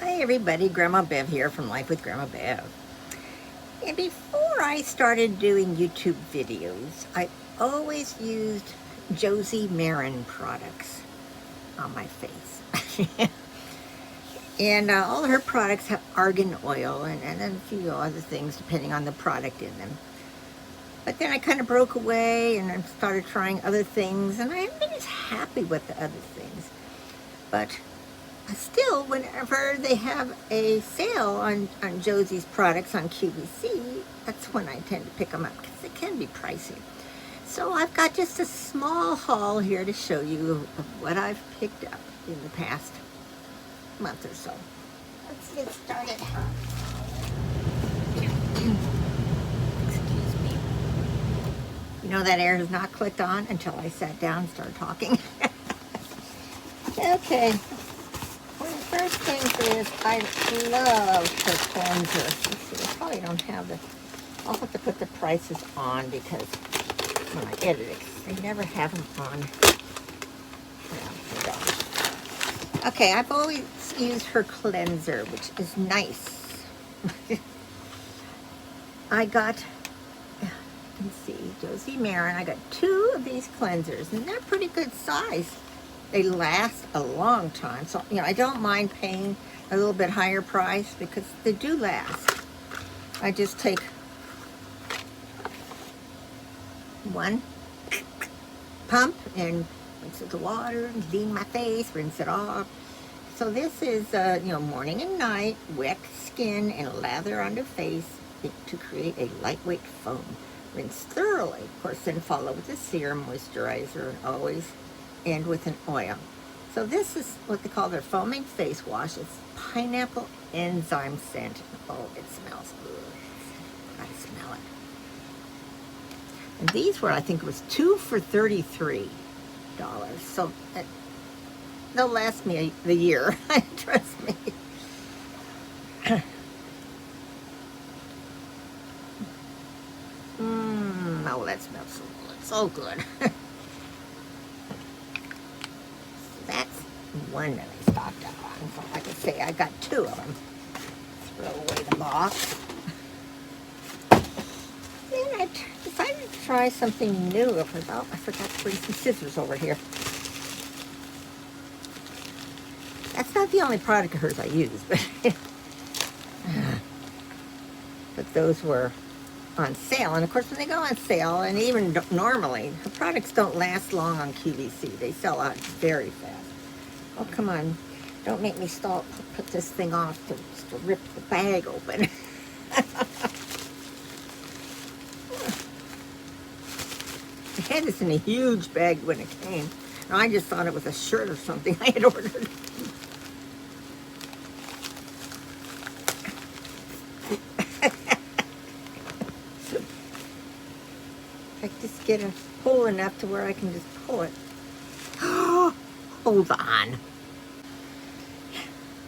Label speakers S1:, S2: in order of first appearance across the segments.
S1: Hi everybody, Grandma Bev here from Life with Grandma Bev. And before I started doing YouTube videos, I always used Josie Maren products on my face. And all of her products have argan oil and a few other things depending on the product in them. But then I kind of broke away and I started trying other things, and I haven't been as happy with the other things. But still, whenever they have a sale on Josie's products on QVC, that's when I tend to pick them up because they can be pricey. So I've got just a small haul here to show you of what I've picked up in the past month or so. Let's get started. Excuse me. You know that air has not clicked on until I sat down and started talking. Okay. One of the first things is I love her cleanser. Let's see, I probably don't have the, I'll have to put the prices on because when I edit it, I never have them on. Yeah, okay, I've always used her cleanser, which is nice. I got, you can see, Josie Maren, I got 2 of these cleansers, and they're pretty good size. They last a long time, so I don't mind paying a little bit higher price because they do last. I just take one pump and rinse it with the water and clean my face, rinse it off. So this is morning and night, wet skin and lather on the face to create a lightweight foam. Rinse thoroughly, of course, then follow with a serum moisturizer, and always end with an oil. So this is what they call their foaming face wash. It's pineapple enzyme scent. Oh, it smells good. Gotta smell it. And these were, I think it was 2 for $33. So they'll last me the year. Trust me. Oh, that smells so good. So good. That's one that I stocked up on. So like I say, I got 2 of them. Throw away the box. Then I decided to try something new. I forgot to bring some scissors over here. That's not the only product of hers I use, but those were on sale. And of course, when they go on sale, and even normally, her products don't last long on QVC. They sell out very fast. Oh, come on. Don't make me put this thing off to rip the bag open. I had this in a huge bag when it came. And I just thought it was a shirt or something I had ordered. I just get a hole enough to where I can just pull it. Hold on.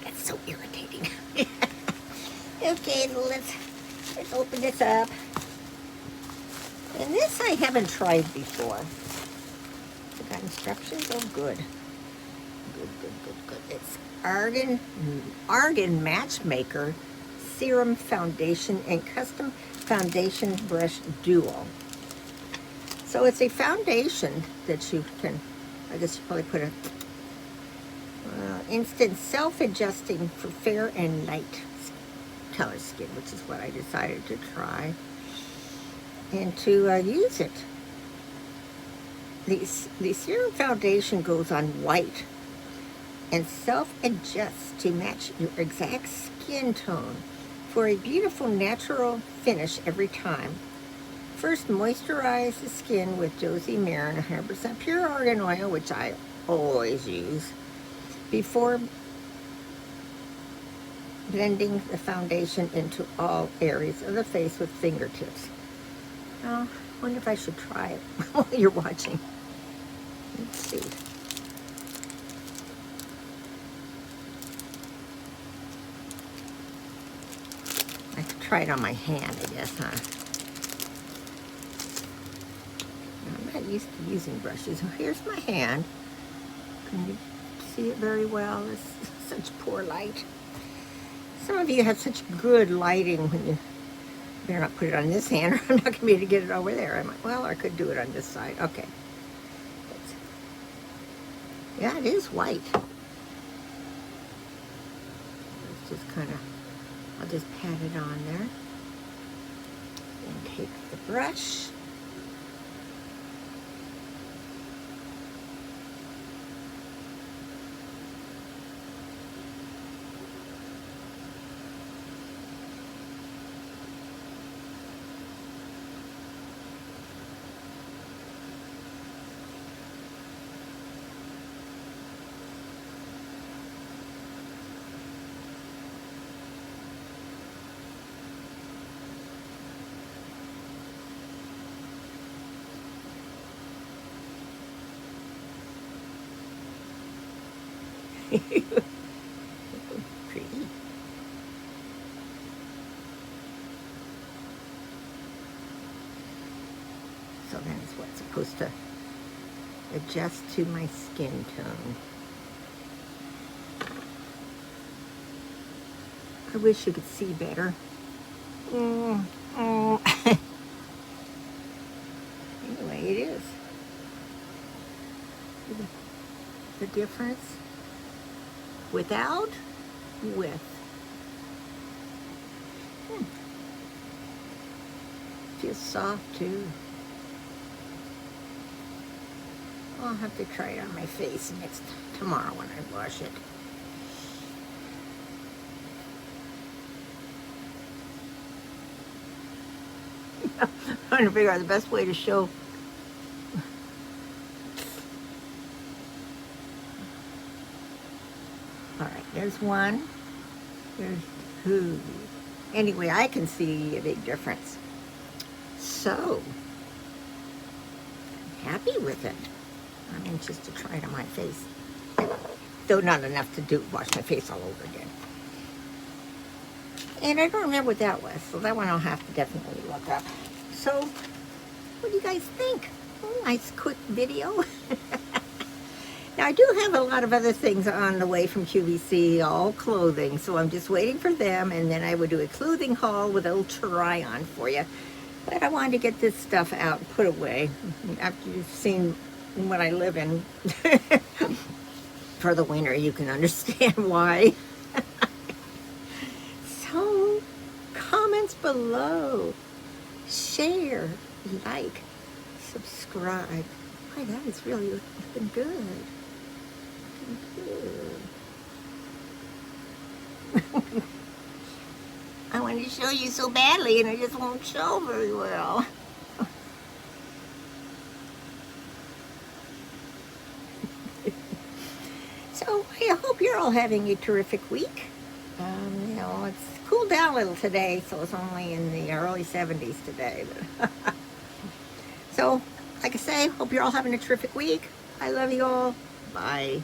S1: That's so irritating. Okay, let's open this up. And this I haven't tried before. I got instructions. Oh, good. Good. It's Argan Matchmaker Serum Foundation and Custom Foundation Brush Duo. So it's a foundation that you can, I guess you probably put a instant self-adjusting for fair and light color skin, which is what I decided to try and to use it. The serum foundation goes on white and self-adjusts to match your exact skin tone for a beautiful natural finish every time. First, moisturize the skin with Josie Maren 100% pure argan oil, which I always use, before blending the foundation into all areas of the face with fingertips. Now, I wonder if I should try it while you're watching. Let's see. I could try it on my hand, I guess, huh? I'm not used to using brushes. So here's my hand. Can you see it very well? It's such poor light. Some of you have such good lighting when you better not put it on this hand or I'm not going to be able to get it over there. I'm like, well, I could do it on this side. Okay. Yeah, it is white. Let's just kind of, I'll just pat it on there. And take the brush. Pretty. So then it's what's supposed to adjust to my skin tone. I wish you could see better. Anyway, it is. The difference without, with. Feels soft too. I'll have to try it on my face tomorrow when I wash it. I'm trying to figure out the best way to show. All right, there's one. There's two. Anyway, I can see a big difference. So, I'm happy with it. I'm anxious to try it on my face. Though not enough to wash my face all over again. And I don't remember what that was, so that one I'll have to definitely look up. So, what do you guys think? Nice quick video. Now, I do have a lot of other things on the way from QVC, all clothing, so I'm just waiting for them, and then I would do a clothing haul with a little try-on for you. But I wanted to get this stuff out and put away after you've seen what I live in for the winter. You can understand why. So, comments below, share, like, subscribe. My, that is really looking good. Good. I wanted to show you so badly, and it just won't show very well. So I hope you're all having a terrific week. You know, it's cooled down a little today, so it's only in the early 70s today. So, like I say, hope you're all having a terrific week. I love you all. Bye.